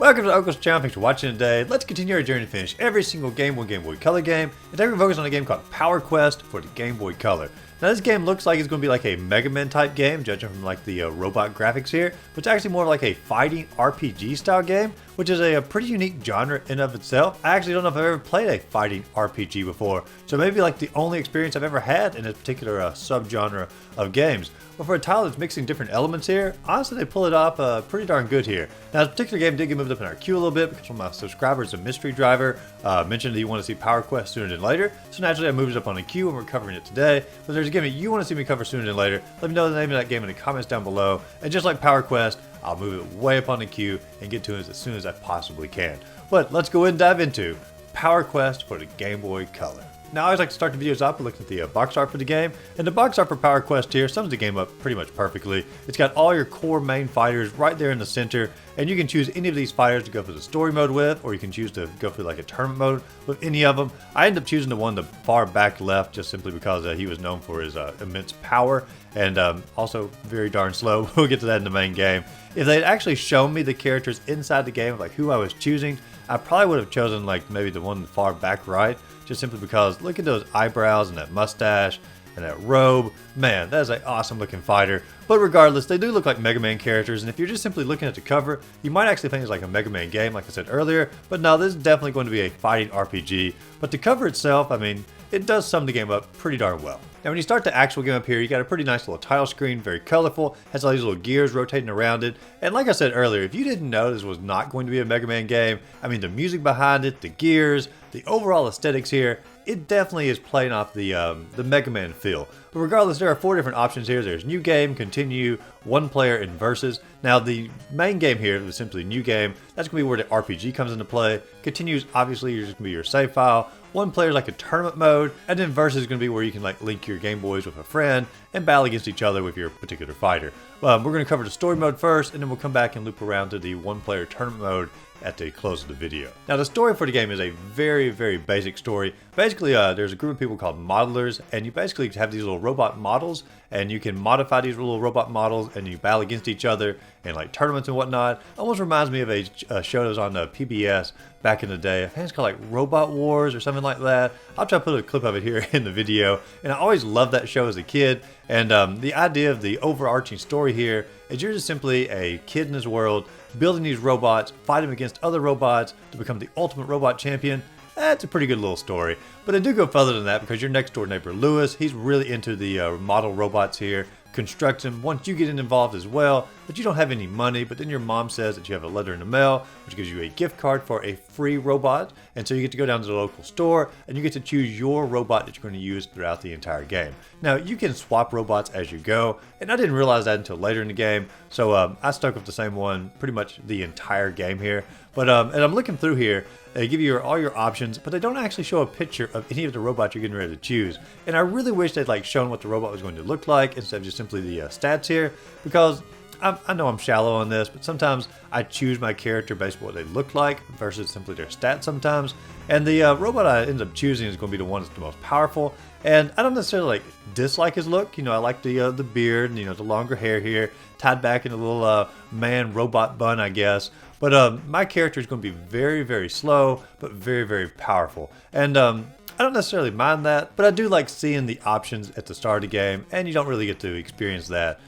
Welcome to the Ogles channel, thanks for watching today. Let's continue our journey to finish every single Game Boy Color game. And today we're focused on a game called Power Quest for the Game Boy Color. Now this game looks like it's going to be like a Mega Man type game, judging from like the robot graphics here. But it's actually more like a fighting RPG style game, which is a pretty unique genre in of itself. I actually don't know if I've ever played a fighting RPG before. So maybe like the only experience I've ever had in a particular subgenre of games. But for a title that's mixing different elements here, honestly they pull it off pretty darn good here. Now this particular game did get moved up in our queue a little bit because one of my subscribers, a mystery driver, mentioned that he wanted to see Power Quest sooner than later. So naturally I moved it up on the queue and we're covering it today. But there's a game that you want to see me cover sooner than later, let me know the name of that game in the comments down below. And just like Power Quest, I'll move it way up on the queue and get to it as soon as I possibly can. But let's go ahead and dive into Power Quest for the Game Boy Color. Now I always like to start the videos off by looking at the box art for the game, and the box art for Power Quest here sums the game up pretty much perfectly. It's got all your core main fighters right there in the center, and you can choose any of these fighters to go for the story mode with, or you can choose to go for like a tournament mode with any of them. I ended up choosing the one the far back left just simply because he was known for his immense power, and also very darn slow. We'll get to that in the main game. If they'd actually shown me the characters inside the game, like who I was choosing, I probably would have chosen like maybe the one far back right, just simply because look at those eyebrows and that mustache and that robe. Man, that is an awesome looking fighter. But regardless, they do look like Mega Man characters, and if you're just simply looking at the cover, you might actually think it's like a Mega Man game, like I said earlier. But no, this is definitely going to be a fighting RPG. But the cover itself, I mean, it does sum the game up pretty darn well. Now when you start the actual game up here, you got a pretty nice little title screen, very colorful, has all these little gears rotating around it. And like I said earlier, if you didn't know this was not going to be a Mega Man game, I mean the music behind it, the gears, the overall aesthetics here, it definitely is playing off the Mega Man feel. But regardless, there are 4 different options here. There's new game, continue, one player, and versus. Now the main game here is simply new game. That's going to be where the RPG comes into play. Continues, obviously, you're just going to be your save file. One player is like a tournament mode, and then versus is going to be where you can like link your Game Boys with a friend and battle against each other with your particular fighter. We're going to cover the story mode first, and then we'll come back and loop around to the one player tournament mode at the close of the video. Now the story for the game is a very, very basic story. Basically, there's a group of people called modelers, and you basically have these little robot models, and you can modify these little robot models, and you battle against each other in like tournaments and whatnot. Almost reminds me of a show that was on PBS back in the day. I think it's called like Robot Wars or something like that. I'll try to put a clip of it here in the video. And I always loved that show as a kid. And the idea of the overarching story here is you're just simply a kid in this world building these robots, fighting against other robots to become the ultimate robot champion. That's a pretty good little story. But they do go further than that because your next door neighbor Lewis, he's really into the model robots here, constructs them, wants you getting involved as well, but you don't have any money. But then your mom says that you have a letter in the mail which gives you a gift card for a free robot, and so you get to go down to the local store and you get to choose your robot that you're going to use throughout the entire game. Now you can swap robots as you go, and I didn't realize that until later in the game, so I stuck with the same one pretty much the entire game here. But and I'm looking through here, they give you all your options, but they don't actually show a picture of any of the robots you're getting ready to choose. And I really wish they'd like shown what the robot was going to look like instead of just simply the stats here, because I know I'm shallow on this, but sometimes I choose my character based on what they look like versus simply their stats sometimes. And the robot I end up choosing is going to be the one that's the most powerful. And I don't necessarily like dislike his look. You know, I like the beard and, you know, the longer hair here, tied back in a little man robot bun, I guess. But my character is going to be very, very slow, but very, very powerful. And I don't necessarily mind that, but I do like seeing the options at the start of the game, and you don't really get to experience that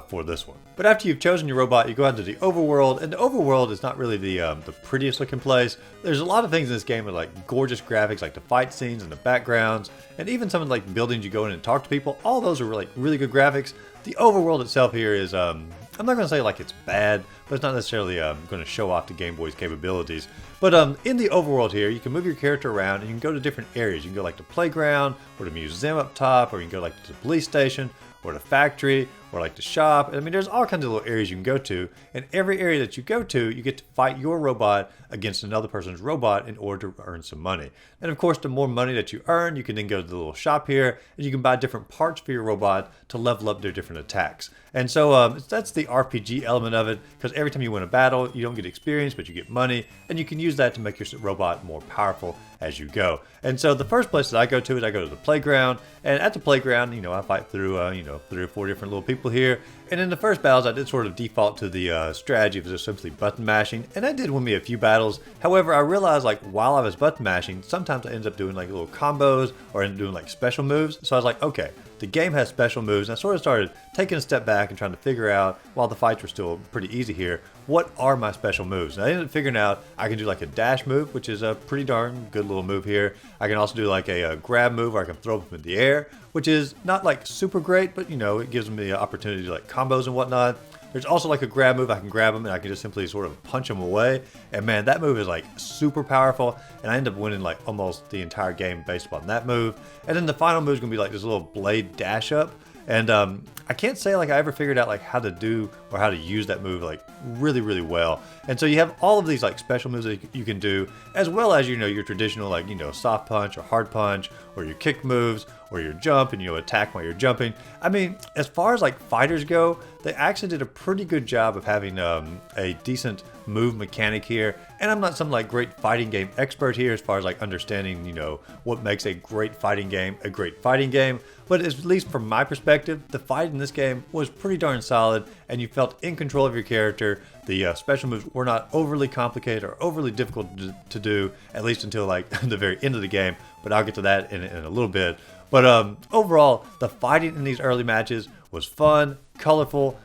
for this one. But after you've chosen your robot, you go out to the overworld, and the overworld is not really the prettiest looking place. There's a lot of things in this game with like gorgeous graphics, like the fight scenes and the backgrounds, and even some of the like buildings you go in and talk to people. All those are really good graphics. The overworld itself here is I'm not going to say like it's bad, but it's not necessarily going to show off the Game Boy's capabilities. But in the overworld here, you can move your character around and you can go to different areas. You can go like the playground, or the museum up top, or you can go like to the police station, or the factory, or like the shop. I mean, there's all kinds of little areas you can go to, and every area that you go to, you get to fight your robot against another person's robot in order to earn some money. And of course, the more money that you earn, you can then go to the little shop here, and you can buy different parts for your robot to level up their different attacks. And so that's the RPG element of it, because every time you win a battle, you don't get experience, but you get money, and you can use that to make your robot more powerful as you go. And so the first place that I go to is I go to the playground, and at the playground, you know, I fight through, you know, 3 or 4 different little people people here. And in the first battles, I did sort of default to the strategy of just simply button mashing, and that did win me a few battles. However, I realized like while I was button mashing, sometimes I ended up doing like little combos or ended up doing like special moves. So I was like, okay, the game has special moves, and I sort of started taking a step back and trying to figure out, while the fights were still pretty easy here, what are my special moves? And I ended up figuring out I can do like a dash move, which is a pretty darn good little move here. I can also do like a grab move where I can throw them in the air, which is not like super great, but you know, it gives me the opportunity to do like combos and whatnot. There's also like a grab move. I can grab them and I can just simply sort of punch them away. And man, that move is like super powerful. And I end up winning like almost the entire game based upon that move. And then the final move is going to be like this little blade dash up. And I can't say like I ever figured out like how to do or how to use that move like really well. And so you have all of these like special moves that you can do, as well as, you know, your traditional like, you know, soft punch or hard punch or your kick moves or your jump and, you know, attack while you're jumping. I mean, as far as like fighters go, they actually did a pretty good job of having a decent move mechanic here. And I'm not some like great fighting game expert here as far as like understanding, you know, what makes a great fighting game a great fighting game. But at least from my perspective, the fight in this game was pretty darn solid, and you felt in control of your character. The special moves were not overly complicated or overly difficult to do, at least until like the very end of the game. But I'll get to that in a little bit. But overall, the fighting in these early matches was fun, colorful,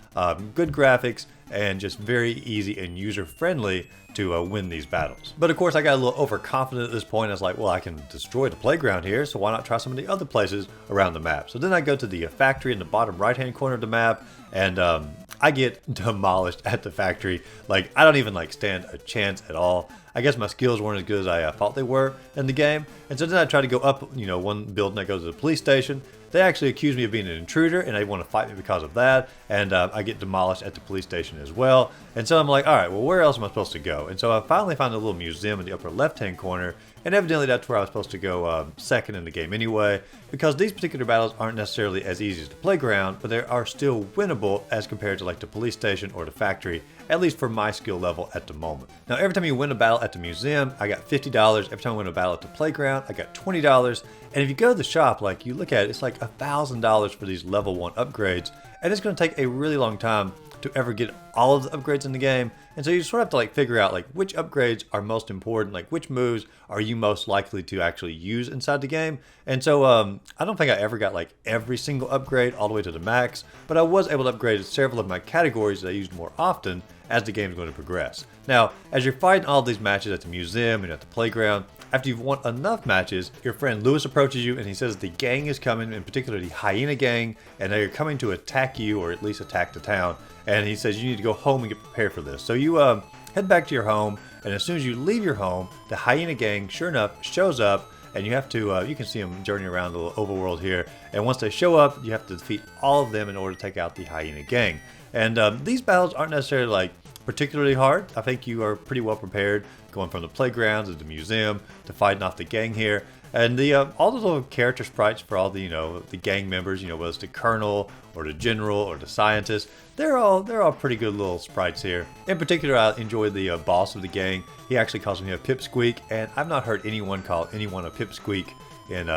good graphics, and just very easy and user-friendly to win these battles. But of course, I got a little overconfident at this point. I was like, well, I can destroy the playground here, so why not try some of the other places around the map? So then I go to the factory in the bottom right-hand corner of the map, and I get demolished at the factory. Like, I don't even like stand a chance at all. I guess my skills weren't as good as I thought they were in the game. And so then I try to go up, you know, one building that goes to the police station. They actually accuse me of being an intruder, and they want to fight me because of that. And I get demolished at the police station as well. And so I'm like, all right, well, where else am I supposed to go? And so I finally found a little museum in the upper left-hand corner. And evidently that's where I was supposed to go second in the game anyway, because these particular battles aren't necessarily as easy as the playground, but they are still winnable as compared to like the police station or the factory, at least for my skill level at the moment. Now, every time you win a battle at the museum, I got $50. Every time I win a battle at the playground, I got $20. And if you go to the shop, like you look at it, it's like $1,000 for these level 1 upgrades. And it's going to take a really long time to ever get all of the upgrades in the game. And so you sort of have to like figure out like which upgrades are most important, like which moves are you most likely to actually use inside the game. And so I don't think I ever got like every single upgrade all the way to the max, but I was able to upgrade several of my categories that I used more often as the game is going to progress. Now, as you're fighting all these matches at the museum and at the playground, after you've won enough matches, your friend Lewis approaches you and he says the gang is coming, in particular the Hyena Gang, and they're coming to attack you, or at least attack the town. And he says you need to go home and get prepared for this. So you head back to your home, and as soon as you leave your home, the Hyena Gang, sure enough, shows up, and you have to, you can see them journeying around the little overworld here. And once they show up, you have to defeat all of them in order to take out the Hyena Gang. And these battles aren't necessarily like particularly hard. I think you are pretty well prepared going from the playground to the museum to fighting off the gang here. And the all the little character sprites for all the, you know, the gang members, you know, whether it's the colonel or the general or the scientist, they're all pretty good little sprites here. In particular, I enjoy the boss of the gang. He actually calls me a pipsqueak, and I've not heard anyone call anyone a pipsqueak in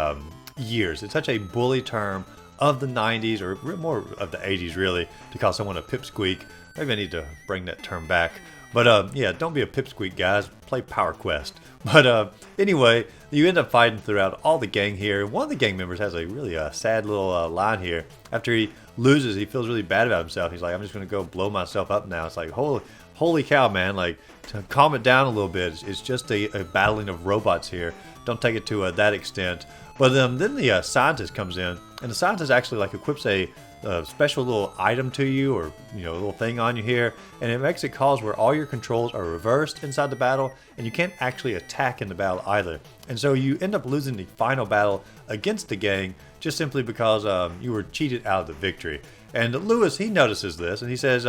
years. It's such a bully term of the 90s, or more of the 80s really, to call someone a pipsqueak. Maybe I need to bring that term back. But yeah, don't be a pipsqueak, guys. Play Power Quest. But anyway, you end up fighting throughout all the gang here. One of the gang members has a really sad little line here. After he loses, he feels really bad about himself. He's like, I'm just going to go blow myself up now. It's like, holy cow, man. Like, to calm it down a little bit. It's just a battling of robots here. Don't take it to that extent. But then the scientist comes in, and the scientist actually like equips a special little item to you, or, you know, a little thing on you here, and it makes it calls where all your controls are reversed inside the battle, and you can't actually attack in the battle either. And so you end up losing the final battle against the gang just simply because you were cheated out of the victory. And Lewis, he notices this, and he says,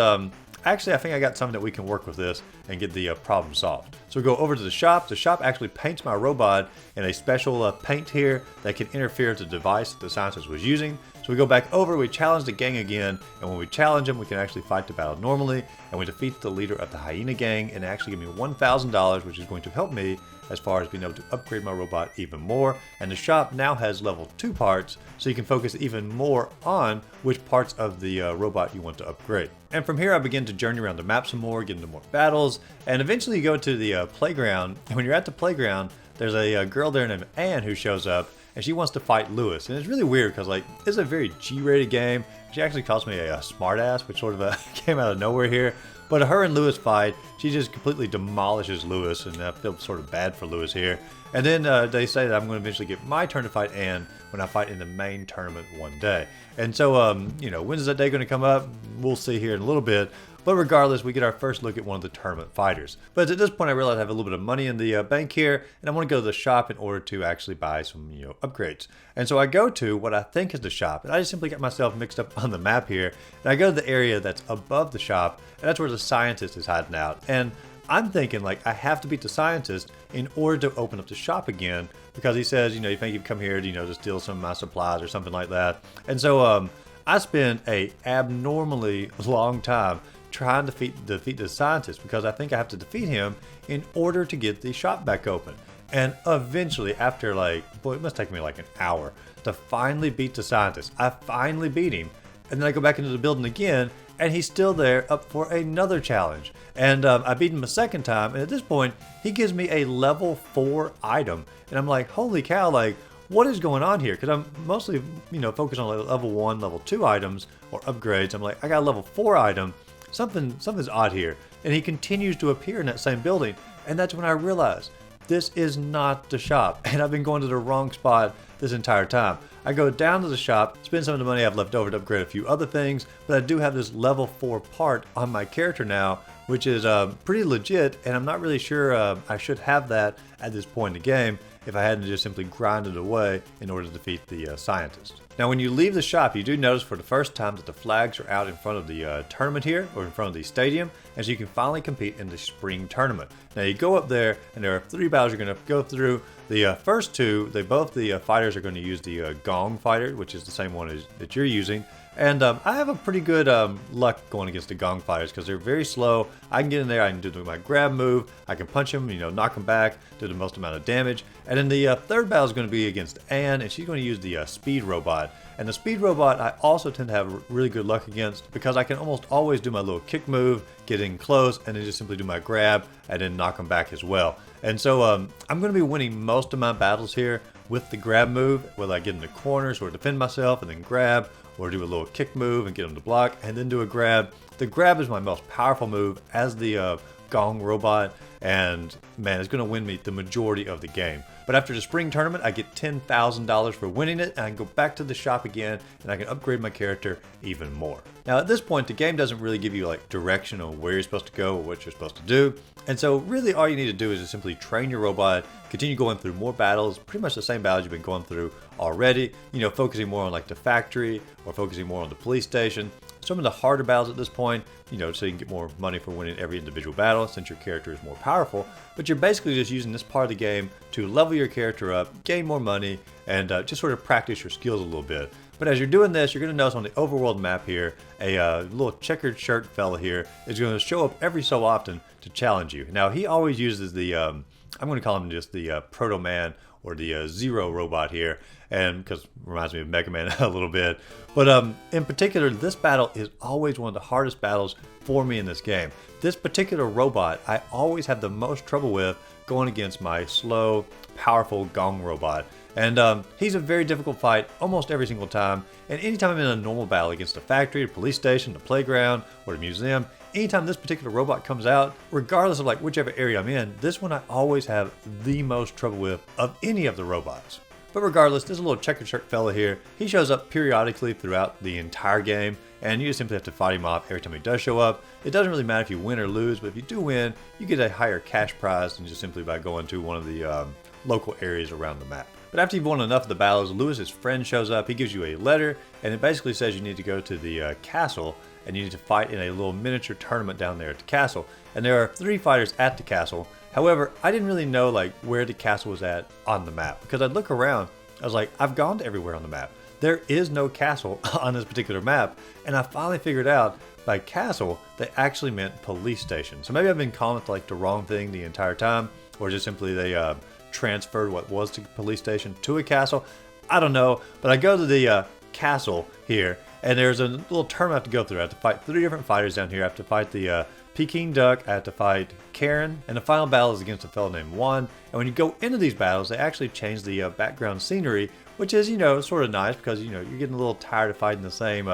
actually, I think I got something that we can work with this and get the problem solved. So we go over to the shop. The shop actually paints my robot in a special paint here that can interfere with the device that the scientist was using. So So we go back over, we challenge the gang again, and when we challenge them, we can actually fight the battle normally, and we defeat the leader of the hyena gang, and actually give me $1,000, which is going to help me as far as being able to upgrade my robot even more. And the shop now has level 2 parts, so you can focus even more on which parts of the robot you want to upgrade. And from here I begin to journey around the map some more, get into more battles, and eventually you go to the playground. And when you're at the playground, there's a girl there named Anne who shows up, and she wants to fight Lewis. And it's really weird because like it's a very G-rated game. She actually calls me a smartass, which sort of came out of nowhere here. But her and Lewis fight, she just completely demolishes Lewis, and I feel sort of bad for Lewis here. And then they say that I'm going to eventually get my turn to fight Anne when I fight in the main tournament one day. And so, you know, when is that day going to come up? We'll see here in a little bit. But regardless, we get our first look at one of the tournament fighters. But at this point, I realize I have a little bit of money in the bank here, and I want to go to the shop in order to actually buy some, you know, upgrades. And so I go to what I think is the shop, and I just simply got myself mixed up on the map here. And I go to the area that's above the shop, and that's where the scientist is hiding out. And I'm thinking like I have to beat the scientist in order to open up the shop again, because he says, you know, you think you've come here to, you know, to steal some of my supplies or something like that. And so I spend a abnormally long time trying to defeat the scientist, because I think I have to defeat him in order to get the shop back open. And eventually, after like, boy, it must take me like an hour to finally beat the scientist. I finally beat him, and then I go back into the building again, and he's still there up for another challenge. And I beat him a second time, and at this point, he gives me a level 4 item, and I'm like, holy cow, like, what is going on here? Because I'm mostly, you know, focused on like level 1, level 2 items or upgrades. I'm like, I got a level 4 item. Something's odd here. And he continues to appear in that same building. And that's when I realized this is not the shop. And I've been going to the wrong spot this entire time. I go down to the shop, spend some of the money I've left over to upgrade a few other things, but I do have this level 4 part on my character now, which is pretty legit, and I'm not really sure I should have that at this point in the game if I hadn't just simply grinded away in order to defeat the scientist. Now when you leave the shop, you do notice for the first time that the flags are out in front of the tournament here, or in front of the stadium, and so you can finally compete in the spring tournament. Now you go up there, and there are 3 battles you're going to go through. The first 2, the fighters are going to use the gong fighter, which is the same one that you're using. And I have a pretty good luck going against the gong fighters because they're very slow. I can get in there, I can do my grab move, I can punch them, you know, knock them back, do the most amount of damage. And then the third battle is going to be against Anne, and she's going to use the speed robot. And the speed robot I also tend to have really good luck against because I can almost always do my little kick move, get in close, and then just simply do my grab and then knock them back as well. And so I'm going to be winning most of my battles here with the grab move, whether I get in the corners or defend myself and then grab, or do a little kick move and get them to block and then do a grab. The grab is my most powerful move as the gong robot, and man, it's going to win me the majority of the game. But after the spring tournament, I get $10,000 for winning it, and I can go back to the shop again, and I can upgrade my character even more. Now at this point, the game doesn't really give you like direction on where you're supposed to go or what you're supposed to do. And so really all you need to do is just simply train your robot, continue going through more battles, pretty much the same battles you've been going through already, you know, focusing more on like the factory or focusing more on the police station. Some of the harder battles at this point, you know, so you can get more money for winning every individual battle since your character is more powerful. But you're basically just using this part of the game to level your character up, gain more money, and just sort of practice your skills a little bit. But as you're doing this, you're going to notice on the overworld map here, a little checkered shirt fella here is going to show up every so often to challenge you. Now, he always uses the, I'm going to call him just the Proto Man or the Zero robot here, and because it reminds me of Mega Man a little bit. But in particular, this battle is always one of the hardest battles for me in this game. This particular robot, I always have the most trouble with going against my slow, powerful gong robot. And he's a very difficult fight almost every single time. And anytime I'm in a normal battle against a factory, a police station, a playground, or a museum, anytime this particular robot comes out, regardless of like whichever area I'm in, this one I always have the most trouble with of any of the robots. But regardless, there's a little checkered shirt fella here. He shows up periodically throughout the entire game, and you just simply have to fight him off every time he does show up. It doesn't really matter if you win or lose, but if you do win, you get a higher cash prize than just simply by going to one of the local areas around the map. But after you've won enough of the battles, Lewis's friend shows up. He gives you a letter, and it basically says you need to go to the castle, and you need to fight in a little miniature tournament down there at the castle. And there are 3 fighters at the castle. However, I didn't really know like where the castle was at on the map, because I'd look around, I was like, I've gone to everywhere on the map. there is no castle on this particular map. And I finally figured out by castle, they actually meant police station. So maybe I've been calling it like the wrong thing the entire time, or just simply they transferred what was the police station to a castle. I don't know, but I go to the castle here, and there's a little term I have to go through. I have to fight 3 different fighters down here. I have to fight the Peking Duck, I have to fight Karen, and the final battle is against a fellow named Juan. And when you go into these battles, they actually change the background scenery, which is, sort of nice because, you're getting a little tired of fighting the same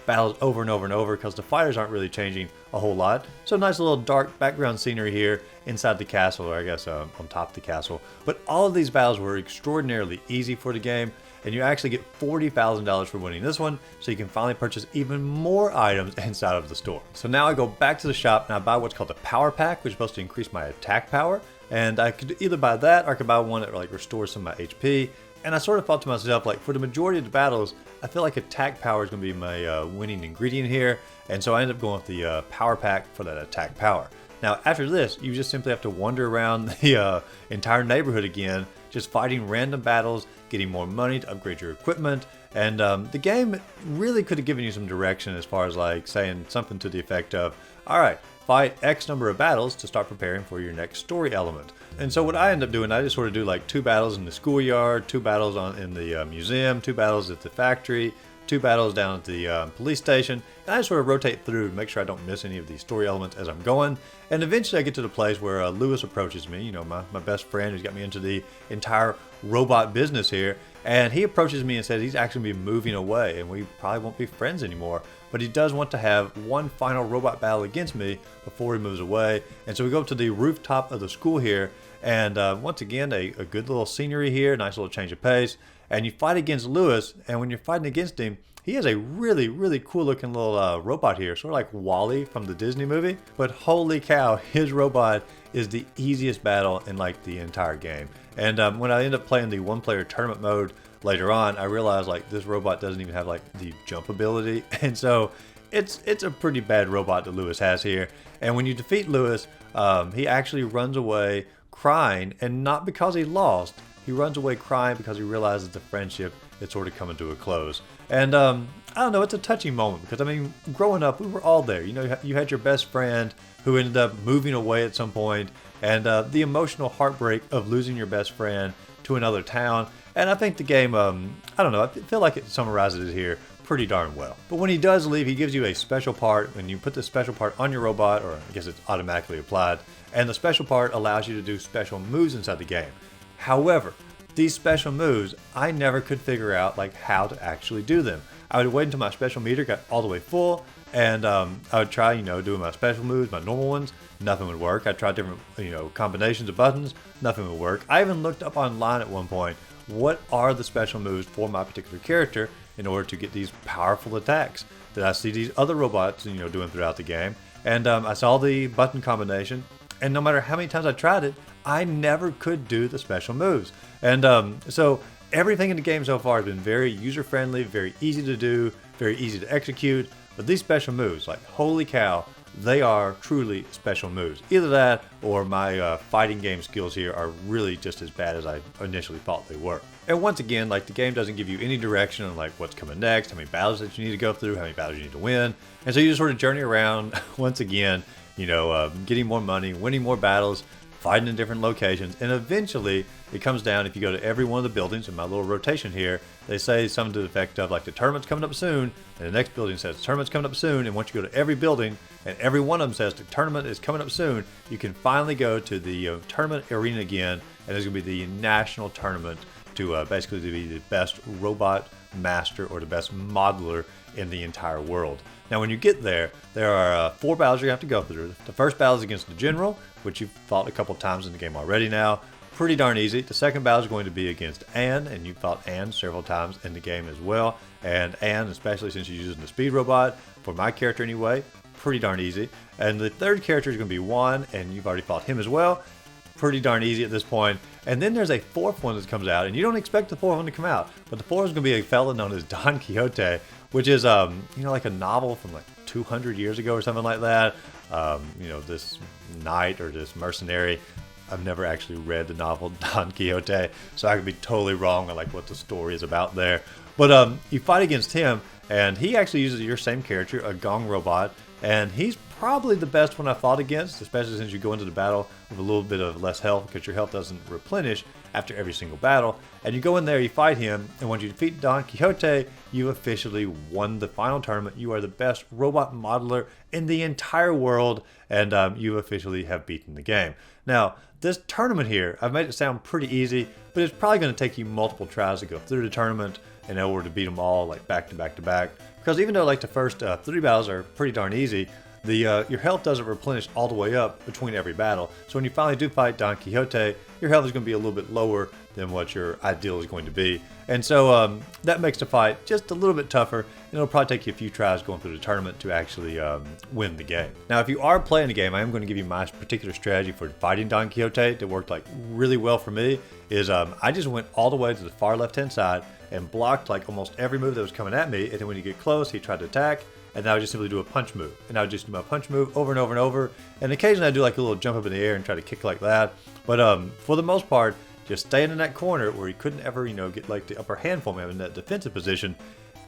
battles over and over and over because the fighters aren't really changing a whole lot. So nice little dark background scenery here inside the castle, or I guess on top of the castle. But all of these battles were extraordinarily easy for the game, and you actually get $40,000 for winning this one, so you can finally purchase even more items inside of the store. So now I go back to the shop and I buy what's called a power pack, which is supposed to increase my attack power. And I could either buy that or I could buy one that like restores some of my HP. And I sort of thought to myself, like, for the majority of the battles, I feel like attack power is going to be my winning ingredient here. And so I ended up going with the power pack for that attack power. Now, after this, you just simply have to wander around the entire neighborhood again, just fighting random battles, getting more money to upgrade your equipment. And the game really could have given you some direction as far as like saying something to the effect of, all right, fight X number of battles to start preparing for your next story element. And so what I end up doing, I just sort of do like 2 battles in the schoolyard, 2 battles in the museum, 2 battles at the factory, 2 battles down at the police station, and I just sort of rotate through to make sure I don't miss any of these story elements as I'm going. And eventually I get to the place where Lewis approaches me, my best friend who's got me into the entire robot business here, and he approaches me and says he's actually going to be moving away and we probably won't be friends anymore, but he does want to have one final robot battle against me before he moves away. And so we go up to the rooftop of the school here, and once again a good little scenery here, nice little change of pace. And you fight against Lewis, and when you're fighting against him, he has a really cool looking little robot here, sort of like Wall-E from the Disney movie. But holy cow, his robot is the easiest battle in like the entire game. And when I end up playing the 1-player tournament mode later on, I realized like this robot doesn't even have like the jump ability. And so it's a pretty bad robot that Lewis has here. And when you defeat Lewis, he actually runs away crying, and not because he lost. He runs away crying because he realizes the friendship is sort of coming to a close. And I don't know, it's a touching moment because, I mean, growing up, we were all there. You had your best friend who ended up moving away at some point, and the emotional heartbreak of losing your best friend to another town. And I think the game, I don't know, I feel like it summarizes it here pretty darn well. But when he does leave, he gives you a special part, and you put the special part on your robot, or I guess it's automatically applied, and the special part allows you to do special moves inside the game. However, these special moves, I never could figure out like how to actually do them. I would wait until my special meter got all the way full, and I would try, doing my special moves, my normal ones. Nothing would work. I tried different, combinations of buttons. Nothing would work. I even looked up online at one point, what are the special moves for my particular character in order to get these powerful attacks that I see these other robots, doing throughout the game. And I saw the button combination, and no matter how many times I tried it, I never could do the special moves. And so everything in the game so far has been very user-friendly, very easy to do, very easy to execute. But these special moves, like, holy cow, they are truly special moves. Either that or my fighting game skills here are really just as bad as I initially thought they were. And once again, like, the game doesn't give you any direction on like what's coming next, how many battles that you need to go through, how many battles you need to win. And so you just sort of journey around once again, getting more money, winning more battles, fighting in different locations, and eventually it comes down, if you go to every one of the buildings in my little rotation here, they say something to the effect of like the tournament's coming up soon, and the next building says the tournament's coming up soon, and once you go to every building and every one of them says the tournament is coming up soon, you can finally go to the tournament arena again, and there's going to be the national tournament to basically to be the best robot master or the best modeler in the entire world. Now when you get there, there are 4 battles you have to go through. The first battle is against the General, which you've fought a couple times in the game already now. Pretty darn easy. The second battle is going to be against Anne, and you've fought Anne several times in the game as well. And Anne, especially since you're using the speed robot, for my character anyway, pretty darn easy. And the third character is going to be Juan, and you've already fought him as well. Pretty darn easy at this point. And then there's a 4th one that comes out, and you don't expect the 4th one to come out, but the 4th is going to be a fella known as Don Quixote, which is like a novel from like 200 years ago or something like that. This knight or this mercenary. I've never actually read the novel Don Quixote, so I could be totally wrong on like what the story is about there. But you fight against him, and he actually uses your same character, a gong robot, and he's probably the best one I fought against, especially since you go into the battle with a little bit of less health because your health doesn't replenish after every single battle. And you go in there, you fight him, and when you defeat Don Quixote, you officially won the final tournament. You are the best robot modeler in the entire world, and you officially have beaten the game. Now, this tournament here, I've made it sound pretty easy, but it's probably going to take you multiple tries to go through the tournament in order to beat them all, like back to back to back. Because even though like the first 3 battles are pretty darn easy, your health doesn't replenish all the way up between every battle. So when you finally do fight Don Quixote, your health is going to be a little bit lower than what your ideal is going to be. And so that makes the fight just a little bit tougher, and it'll probably take you a few tries going through the tournament to actually win the game. Now, if you are playing the game, I am going to give you my particular strategy for fighting Don Quixote that worked like really well for me. Is I just went all the way to the far left-hand side and blocked like almost every move that was coming at me. And then when you get close, he tried to attack, and I would just simply do a punch move. And I would just do my punch move over and over and over. And occasionally I do like a little jump up in the air and try to kick like that. But for the most part, just staying in that corner where he couldn't ever, get like the upper hand for me in that defensive position.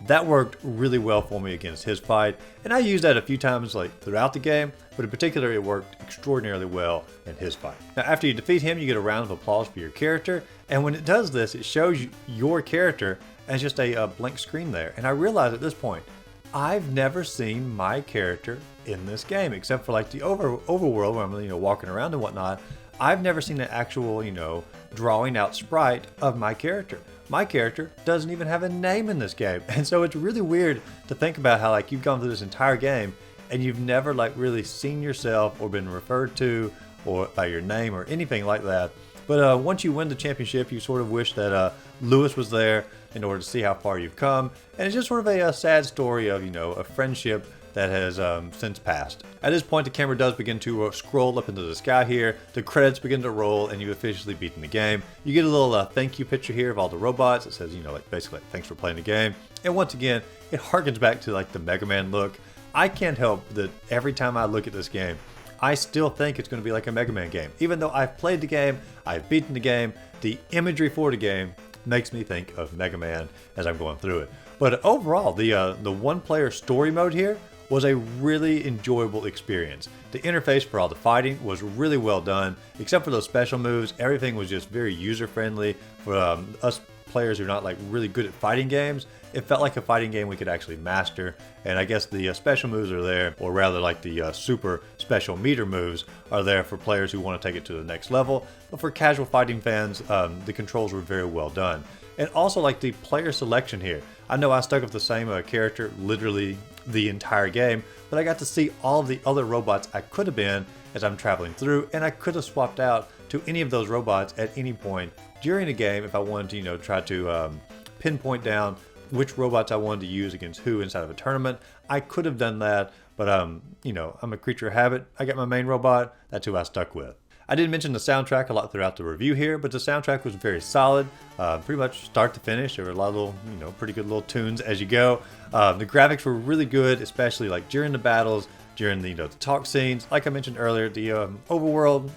That worked really well for me against his fight. And I used that a few times like throughout the game, but in particular it worked extraordinarily well in his fight. Now after you defeat him, you get a round of applause for your character. And when it does this, it shows you your character as just a blank screen there. And I realized at this point, I've never seen my character in this game, except for like the overworld where I'm walking around and whatnot. I've never seen an actual, drawing out sprite of my character. My character doesn't even have a name in this game. And so it's really weird to think about how like you've gone through this entire game and you've never like really seen yourself or been referred to or by your name or anything like that. But once you win the championship, you sort of wish that Lewis was there in order to see how far you've come. And it's just sort of a sad story of, a friendship that has since passed. At this point, the camera does begin to scroll up into the sky here. The credits begin to roll, and you've officially beaten the game. You get a little thank you picture here of all the robots. It says, basically, thanks for playing the game. And once again, it harkens back to like the Mega Man look. I can't help that every time I look at this game, I still think it's going to be like a Mega Man game. Even though I've played the game, I've beaten the game, the imagery for the game makes me think of Mega Man as I'm going through it. But overall, the one-player story mode here was a really enjoyable experience. The interface for all the fighting was really well done. Except for those special moves, everything was just very user-friendly. For us players who are not like really good at fighting games, it felt like a fighting game we could actually master. And I guess the special moves are there, or rather like the super special meter moves are there for players who want to take it to the next level. But for casual fighting fans, the controls were very well done. And also like the player selection here. I know I stuck with the same character literally the entire game, but I got to see all of the other robots I could have been as I'm traveling through, and I could have swapped out to any of those robots at any point during the game if I wanted to, try to pinpoint down which robots I wanted to use against who inside of a tournament. I could have done that, but I'm a creature of habit. I got my main robot. That's who I stuck with. I did mention the soundtrack a lot throughout the review here, but the soundtrack was very solid, pretty much start to finish. There were a lot of little, pretty good little tunes as you go. The graphics were really good, especially like during the battles, during the talk scenes. Like I mentioned earlier, the overworld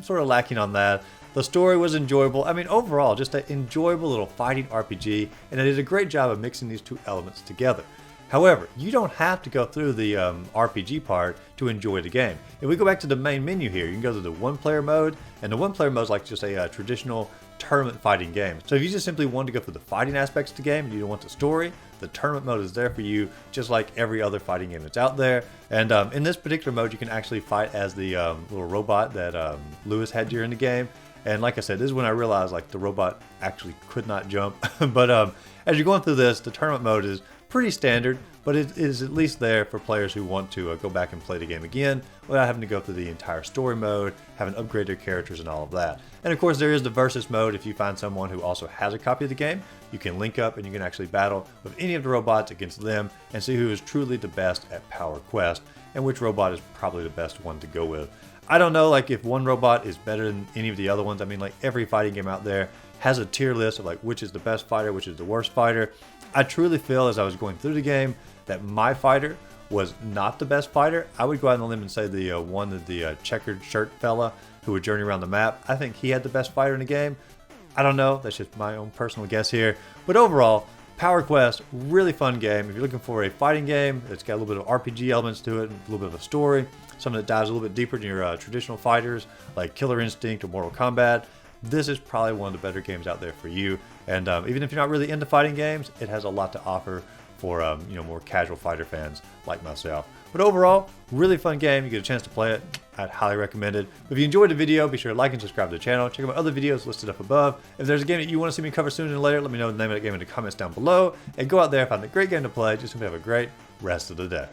sort of lacking on that. The story was enjoyable. I mean, overall, just an enjoyable little fighting RPG, and it did a great job of mixing these two elements together. However, you don't have to go through the RPG part to enjoy the game. If we go back to the main menu here, you can go to the one-player mode, and the one-player mode is like just a traditional tournament fighting game. So if you just simply want to go through the fighting aspects of the game and you don't want the story, the tournament mode is there for you, just like every other fighting game that's out there. And in this particular mode, you can actually fight as the little robot that Lewis had during the game. And like I said, this is when I realized like the robot actually could not jump. But as you're going through this, the tournament mode is pretty standard, but it is at least there for players who want to go back and play the game again without having to go through the entire story mode, having to upgrade their characters and all of that. And of course there is the versus mode. If you find someone who also has a copy of the game, you can link up and you can actually battle with any of the robots against them and see who is truly the best at Power Quest and which robot is probably the best one to go with. I don't know like if one robot is better than any of the other ones. I mean, like every fighting game out there has a tier list of like which is the best fighter, which is the worst fighter. I truly feel as I was going through the game that my fighter was not the best fighter. I would go out on a limb and say the one that the checkered shirt fella who would journey around the map, I think he had the best fighter in the game. I don't know, that's just my own personal guess here. But overall, Power Quest, really fun game. If you're looking for a fighting game that's got a little bit of RPG elements to it, a little bit of a story, something that dives a little bit deeper into your traditional fighters like Killer Instinct or Mortal Kombat, this is probably one of the better games out there for you. And even if you're not really into fighting games, it has a lot to offer for more casual fighter fans like myself. But overall, really fun game. You get a chance to play it, I'd highly recommend it. If you enjoyed the video, be sure to like and subscribe to the channel. Check out my other videos listed up above. If there's a game that you want to see me cover sooner than later, let me know the name of that game in the comments down below. And go out there and find a great game to play. Just hope you have a great rest of the day.